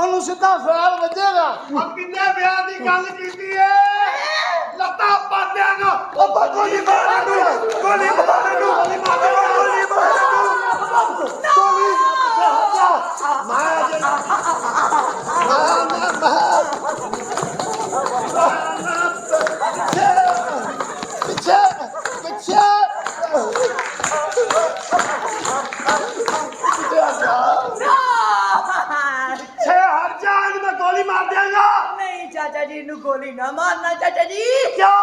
ਉਹਨੂੰ ਸਿੱਧਾ ਫੈਲ ਵੱਜੇਗਾ। ਆ ਕਿੰਨੇ ਵਿਆਹ ਦੀ ਗੱਲ ਕੀਤੀ ਏ ਲੱਤਾਂ ਪਾਦਿਆਂ ਨੂੰ ਉਹ ਗੋਲੀ ਮਾਰਨ ਨੂੰ ਗੋਲੀ ਮਾਰਨ ਨੂੰ ਗੋਲੀ ਮਾਰਨ ਨੂੰ ਗੋਲੀ ਮਾਰਨ ਨੂੰ ਗੋਲੀ ਪਿੱਛੇ ਪਿੱਛੇ हट जा मैं गोली मार देंगा। नहीं चाचा जी इनू गोली ना मारना चाचा जी। क्यों?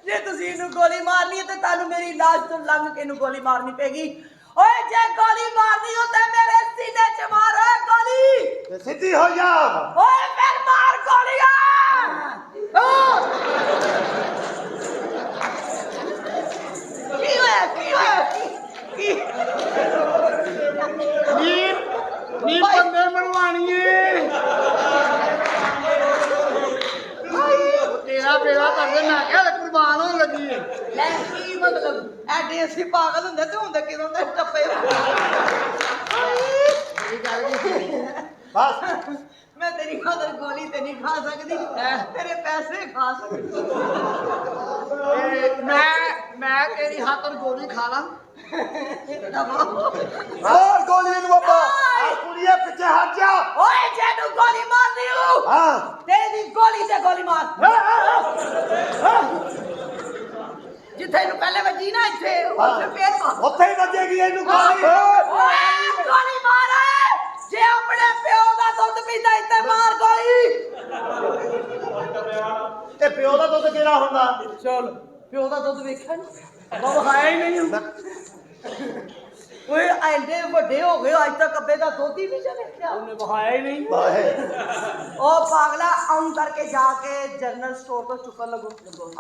जे तुसी इनू गोली मारनी है तो तानू मेरी लाश तो लंघ के इनू गोली मारनी पेगी। ओए जे गोली मारनी हो ते मेरे सीने च मार गोली। सीधी हो जा। ओए फिर मार गोलियां। की होया नी बंदे बनवानी है तेरा बेड़ा कर दे मैं क्या कुर्बान होने लगी है। ले की मतलब एडे असि पागल हुंदे ते हुंदे किदों दे टप्पे। बस मैं तेरी खातर गोली ते नहीं खा सकती तेरे पैसे खा सकती। मैं तेरी खातर गोली खा ला और गोली बाबा कुड़िया पीछे हट जा। ओए जेनू गोली मारनी हूं हां तेरी गोली से गोली मार। जिथे नु पहले वजी ना इथे उथे फेर मार उथे ही वजेगी एनु गोली। ओए गोली मार जे अपने प्यो दा दुध पींदा इथे मार गोली। ते प्यो दा दुध केड़ा हुंदा? चल प्यो दा दुध वेखिया नहीं बाबा खाया ही नहीं हुंदा। ओए एंडे ਵੱਡੇ हो गए आज तक कब्बे दा दुध ही नहीं चलेया उन्हें बहाया ही नहीं। ओ पागला आउं करके जाके जनरल स्टोर तो चुकन लगो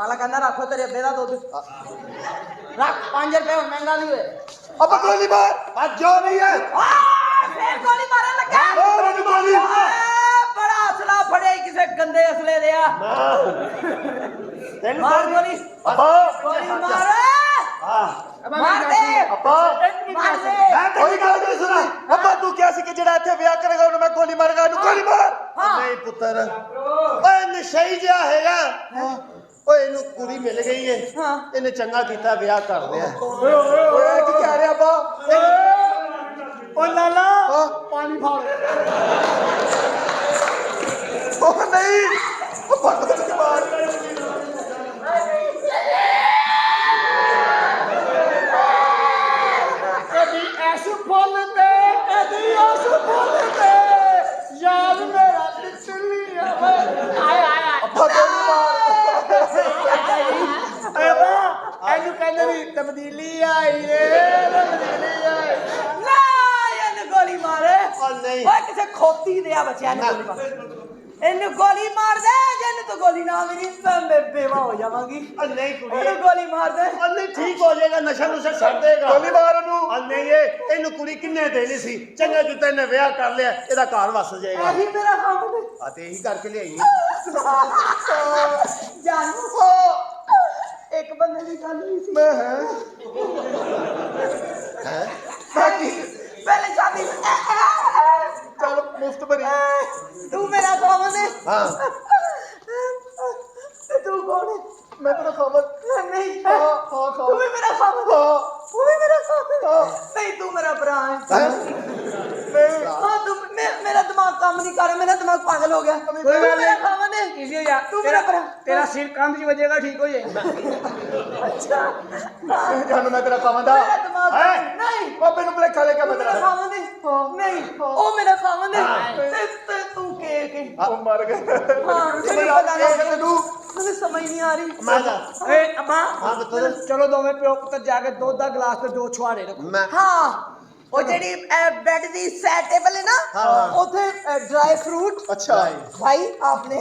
आला कहंदा रखो तेरे अब्बे दा दुध रख 5 रुपए महंगा नहीं हुए। अब गोली मार आज जो नहीं है फिर गोली मारने लगा। गोली मारी बड़ा असला फड़े किसे गंदे असले दे मार गोली अब्बा गोली मार हां मार दे अब्बा मार दे कोई गल नहीं सुना। अब्बा तू क्या सी कि जेड़ा इथे ब्याह करेगा उन्हें मैं गोली मारेगा उन्हें गोली मार। नहीं पुत्र ओए नशई जिहा हैगा ओए इनु कुड़ी मिल गई है इने चंगा कीता ब्याह कर दिया। ओए की कह रहे अब्बा ओ लाला पानी फाड़ ओ नहीं ओ भगत की मार कभी ऐसे बोलते कभी ऐसे बोलते यार मेरा दिल आया आया अब्बा गोली मार अब्बा एनु कहंदे तब्दीली आई रे तब्दीली आई ना ये गोली मारे नहीं ओए किसे खोती दे बच्चा ने गोली मार इन्हें गोली मार दे जन तो गोली ना मिली मैं बेवा हो जावांगी। नहीं कुड़ी गोली मार दे नहीं ठीक हो जाएगा नशा नुशा छड़ देगा गोली मार नु नहीं ये इनु कुड़ी किन्ने देनी सी चंगा किता इने विआह कर लिया एदा घर वस जाएगा। यही मेरा काम है आ ते यही करके ले आई जानू एक बंदे की गल हुई सी मैं है बाकी पहले शादी चल मुफ्त भरी तू मेरा काम है। हां तू कौन है? मैं तेरा खामद नहीं हां तू भी मेरा खामद तू भी मेरा खामद नहीं तू मेरा भरा है। नहीं हां तू मेरा दिमाग काम नहीं कर रहा मेरा दिमाग पागल हो गया। तू मेरा खामद है इसी या तू मेरा भरा तेरा सिर कंध की वजह ठीक हो जाएगा। अच्छा जानू मैं तेरा खामद मेरा दिमाग है नहीं बाबे नु भलेखा लेके मैं मेरा तेरा खामद है नहीं ओ मेरा खामद है ते तू के ओ मर गए हां मुझे पता नहीं तू मुझे समझ नहीं आ रही। मैं ए अम्मा हां बता चलो दोवें प्यो पुत्र जाके दुध दा गिलास ते 2 छुआरे रखो। मैं हाँ वो जेडी बेड दी साइड टेबल है ना उथे ड्राई फ्रूट अच्छा भाई आपने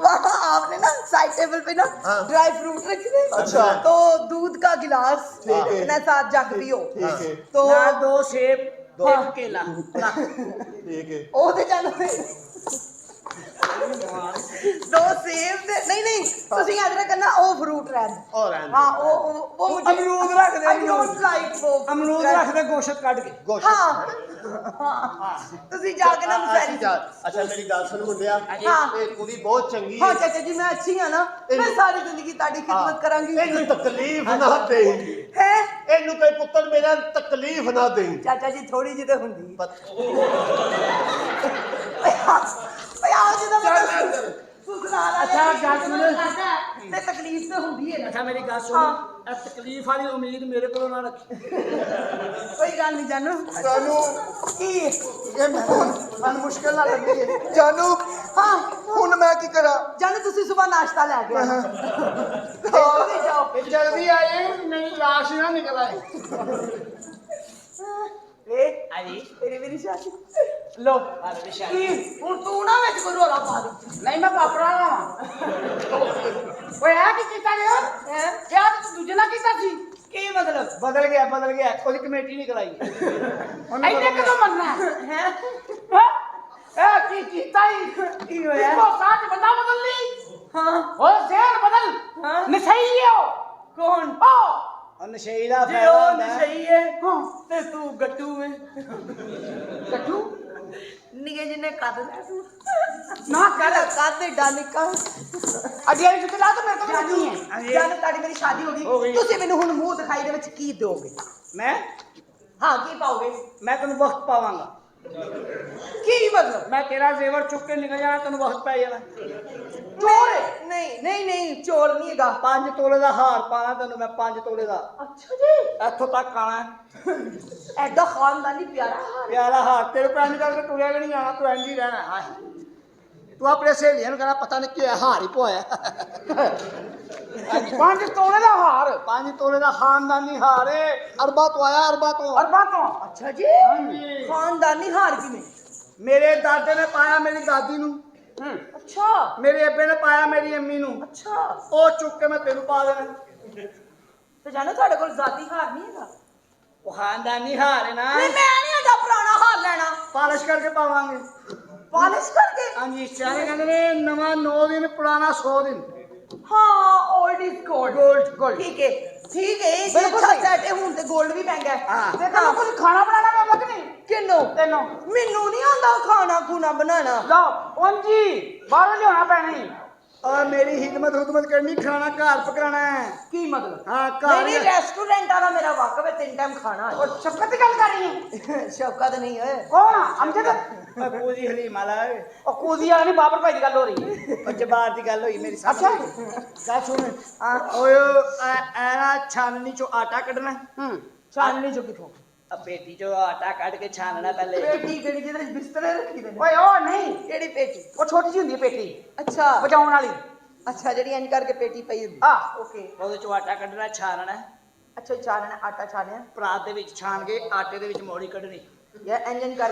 वहाँ आपने ना साइड टेबल पे ना ड्राई फ्रूट रखे थे। अच्छा तो दूध का गिलास ना साथ जग पियो ठीक है तो ना 2 सेब 1 केला ठीक है ओ ते जानो दो सेब दे नहीं नहीं ਤੁਸੀਂ ਆਦਰਾ ਕਰਨਾ ਉਹ ਫਰੂਟ ਰਹਿਣ ਉਹ ਰਹਿਣ ਹਾਂ ਉਹ ਮੁझे ਅਮਰੂਦ ਰੱਖ ਦੇ, I don't like वो ਅਮਰੂਦ ਰੱਖ ਦੇ ਗੋਸ਼ਤ ਕੱਢ ਕੇ ਗੋਸ਼ਤ ਹਾਂ ਤੁਸੀਂ ਜਾ ਕੇ ਨਾ ਮੁਸਾਰੀ ਅੱਛਾ ਮੇਰੀ ਗੱਲ ਸੁਣ ਮੁੰਡਿਆ ਹਾਂ। ਇਹ ਕੁੜੀ ਬਹੁਤ ਚੰਗੀ ਹਾਂ ਹੈ ਚਾਚਾ ਜੀ ਮੈਂ ਅੱਛੀ ਹਾਂ ਨਾ ਮੈਂ ਸਾਰੀ ਜ਼ਿੰਦਗੀ ਤੁਹਾਡੀ ਖਿਦਮਤ ਕਰਾਂਗੀ ਇਹਨੂੰ ਤਕਲੀਫ ਨਾ ਦੇਈ ਹੈ ਇਹਨੂੰ ਕੋਈ ਪੁੱਤਰ ਮੇਰਾ ਤਕਲੀਫ ਨਾ ਦੇਈ ਚਾਚਾ ਜੀ ਥੋੜੀ ਜਿਹੀ ਤਾਂ ਹੁੰਦੀ ਓਏ ਆਓ ਜਦੋਂ ਅੱਛਾ ਗੱਲ ਸੁਣ ਤੇ ਤਕਲੀਫ ਤਾਂ ਹੁੰਦੀ ਹੈ ਨਾ ਅੱਛਾ ਮੇਰੀ ਗੱਲ ਸੁਣ ਇਹ ਤਕਲੀਫ ਵਾਲੀ ਉਮੀਦ ਮੇਰੇ ਕੋਲੋਂ ਨਾ ਰੱਖੀ ਕੋਈ ਗੱਲ ਨਹੀਂ ਜਾਨੂ ਜਾਨੂ ਕੀ ਇਹ ਮੈਨੂੰ ਮੁਸ਼ਕਿਲ ਨਾ ਲੱਗੀ ਹੈ ਜਾਨੂ ਹਾਂ ਹੁਣ ਮੈਂ ਕੀ ਕਰਾਂ ਜਾਨੂ ਤੁਸੀਂ ਸਵੇਰ ਨਾਸ਼ਤਾ ਲੈ ਕੇ ਆਣਾ ਜਲਦੀ ਜਾਓ ਜਲਦੀ ਆਏ ਮੇਰੀ ਲਾਸ਼ ਨਾ ਨਿਕਲ ਆਏ ਏ ਆਈ ਤੇਰੀ ਮੇਰੀ ਸ਼ਾਦੀ ਲੋ ਆ ਵਿਸ਼ਾ ਕੀ ਹੁਣ ਤੂੰ ਨਾ ਵਿੱਚ ਕੋਈ ਰੋਲਾ ਪਾ ਦੇ ਨਹੀਂ ਮੈਂ ਪਾਪੜਾ ਨਾ ਓਏ ਆ ਕੀ ਕੀਤਾ ਗਿਆ ਹੈ ਕਿਆ ਤੂੰ ਦੂਜੇ ਨਾਲ ਕੀਤਾ ਸੀ ਕੀ ਮਤਲਬ ਬਦਲ ਗਿਆ ਉਹਦੀ ਕਮੇਟੀ ਨਹੀਂ ਕਰਾਈ ऐसे कदों मरना है ਹੈ ਇਹ ਕੀ ਕੀਤਾ ਹੀ ਕੀ ਹੋਇਆ इसको साथ बंदा बदल ली ਹਾਂ और जहर बदल हाँ। नशई है वो ਕੌਣ ओ ਉਹ ਨਸ਼ਈ ਦਾ ਜੇ ਫਾਇਦਾ ਉਹ ਹੁੰਦਾ ਹੈ। ਨਸ਼ਈ ਹੈ ਤੇ ਤੂੰ ਗੱਟੂ ਹੈ कट्टू ਨਿਗੇ ਜਿੰਨੇ ਕੱਦ ਲੈ ਤੂੰ ना कर ਕੱਦ ਏਡਾ ਨਿੱਕਾ अडियारी जुटे ला तो मेरे को भी नहीं है ਜਾਨ ਤੁਹਾਡੀ ਮੇਰੀ ਸ਼ਾਦੀ ਹੋ ਹੋ ਗਈ ਗਈ। ਤੁਸੀਂ ਮੈਨੂੰ ਹੁਣ ਮੂੰਹ ਦਿਖਾਈ ਦੇ ਵਿੱਚ ਕੀ ਦਿਓਗੇ ਮੈਂ ਹਾਂ ਕੀ ਪਾਓਗੇ ਮੈਂ ਤੈਨੂੰ ਵਕਤ ਪਾਵਾਂਗਾ ਕੀ ਮਤਲਬ ਮੈਂ ਤੇਰਾ ਜ਼ੇਵਰ ਚੁੱਕ ਕੇ ਨਿਕਲ ਜਾਣਾ ਤੈਨੂੰ ਵਕਤ ਪੈ ਜਾਣਾ ਚੋਰ ਹੈ ਨਹੀਂ ਨਹੀਂ ਨਹੀਂ ਚੋਰ ਨਹੀਂ ਹੈਗਾ 5 ਤੋਲੇ ਦਾ ਹਾਰ ਪਾਣਾ ਤੈਨੂੰ ਮੈਂ 5 ਤੋਲੇ ਦਾ ਅੱਛਾ ਜੀ ਇੱਥੋਂ ਤੱਕ ਆਣਾ ਐਡਾ ਖਾਨਦਾਨੀ ਪਿਆਰਾ ਹਾਰ ਪਿਆਰਾ ਹਾਰ ਤੇਰੇ ਕੋਲ ਇੰਜ ਕਰਕੇ ਤੁਰਿਆ ਵੀ ਨਹੀਂ ਜਾਣਾ ਤੂੰ ਇੰਜ ਹੀ ਰਹਿਣਾ ਹਾਏ ਤੂੰ ਆਪਣੇ ਸਹੇਲੀਆਂ ਨੂੰ ਕਹਿਣਾ ਪਤਾ ਨਹੀਂ ਕੀ ਹਾਰ ਹੀ ਪਵਾਇਆ 5 तोले का हार 5 ਤੋਲੇ ਦਾ ਖਾਨਦਾਨੀ ਹਾਰ ਏ ਅਰਬਾ ਤੋਂ ਆਇਆ ਅਰਬਾ ਤੋਂ और बातों ਅੱਛਾ ਜੀ ਖਾਨਦਾਨੀ ਹਾਰ ਕਿਵੇਂ ਮੇਰੇ ਦਾਦੇ ਨੇ ਪਾਇਆ ਮੇਰੀ ਦਾਦੀ ਨੂੰ ਅੱਛਾ ਮੇਰੇ ਅੱਬੇ ਨੇ ਪਾਇਆ ਮੇਰੀ ਅੰਮੀ ਨੂੰ ਅੱਛਾ ਉਹ ਚੁੱਕ ਕੇ ਮੈਂ ਤੈਨੂੰ ਪਾ ਦੇਣਾ ਤੇ ਜਾਨੋ ਤੁਹਾਡੇ ਕੋਲ ਜ਼ਾਤੀ ਹਾਰ ਨਹੀਂ ਹੈਗਾ ਉਹ ਖਾਨਦਾਨੀ ਹਾਰ ਹੈ ਨਾ ਨਹੀਂ ਮੈਂ ਨਹੀਂ ਹੈਗਾ ਪੁਰਾਣਾ ਹਾਰ ਲੈਣਾ ਪਾਲਿਸ਼ ਕਰਕੇ ਪਾਵਾਂਗੇ ਪਾਲਿਸ਼ ਕਰਕੇ ਹਾਂਜੀ ਸਿਆਣੇ ਕਹਿੰਦੇ ਨੇ ਨਵਾਂ 9 ਦਿਨ ਪੁਰਾਣਾ 100 ਦਿਨ ਹਾਂ 올ਡ ਇਜ਼ 골ਡ ਗੋਲਡ ਠੀਕ ਹੈ ਇਹ ਬਿਲਕੁਲ ਅੱਛਾ ਸਹੀ। ਸੈਟ ਹੈ ਹੁਣ ਤੇ 골ਡ ਵੀ ਮਹਿੰਗਾ ਹੈ ਹਾਂ। देखो ना कुछ खाना बनाना मैं लग नहीं ਕਿੰਨੂ तेनों ਮੈਨੂੰ ਨਹੀਂ ਆਉਂਦਾ ਖਾਣਾ ਖੂਣਾ ਬਣਾਉਣਾ जाओ ओन जी बाहर ले होना पैना ही ਔਰ ਮੇਰੀ ਹਿਦਮਤ ਕਰਨੀ ਖਾਣਾ ਘਰ ਪਕਾਣਾ ਹੈ ਕੀ ਮਤਲਬ ਹਾਂ ਨਹੀਂ ਘਰ ਨਹੀਂ ਰੈਸਟੋਰੈਂਟ ਵਾਲਾ ਮੇਰਾ ਵਾਕਫ ਹੈ 3 ਟਾਈਮ ਖਾਣਾ और शफकत की गल कर रही है ਸ਼ੌਕਤ ਨਹੀਂ ਓਏ कौन अमजद ਪੂਜੀ ਹਲੀਮਾ ਲਾ और कूदी वाली नहीं बाबर भाई की गल हो रही है ਉਹ ਜਬਾਰ ਦੀ ਗੱਲ ਹੋਈ ਮੇਰੀ ਸਾਹਮਣੇ अच्छा ਗੱਲ ਸੁਣ ਓਏ ਐਨਾ ਛਾਨਣੀ ਚੋਂ ਆਟਾ ਕੱਢਣਾ ਚਾਨਣੀ ਚੋਂ ਕਿਥੋਂ ਆ ਪੇਟੀ ਚੋਂ ਆਟਾ ਕੱਢ ਕੇ ਛਾਨਣਾ ਪਹਿਲੇ ਪੇਟੀ ਕਿਹੜੀ ਜਿਹਦੇ ਵਿੱਚ ਬਿਸਤਰੇ ਰੱਖੀ ਦੇ ਨੇ ओए ओ नहीं ਕਿਹੜੀ ਪੇਟੀ वो छोटी सी होंगी पेटी ਅੱਛਾ बजाउन वाली ਅੱਛਾ ਜਿਹੜੀ ਇੰਜ ਕਰਕੇ ਪੇਟੀ ਪਈ ਹੁੰਦੀ हां ਓਕੇ ਉਹਦੇ ਚੋਂ ਆਟਾ ਕੱਢਣਾ ਛਾਨਣਾ ਅੱਛਾ ਚਾਨਣਾ ਆਟਾ ਛਾਣਿਆ ਪਰਾਤ ਦੇ ਵਿੱਚ ਛਾਨ ਕੇ ਆਟੇ ਦੇ ਵਿੱਚ ਮੋੜੀ ਕੱਢਣੀ ਯਾ ਇੰਜਨ ਕਰ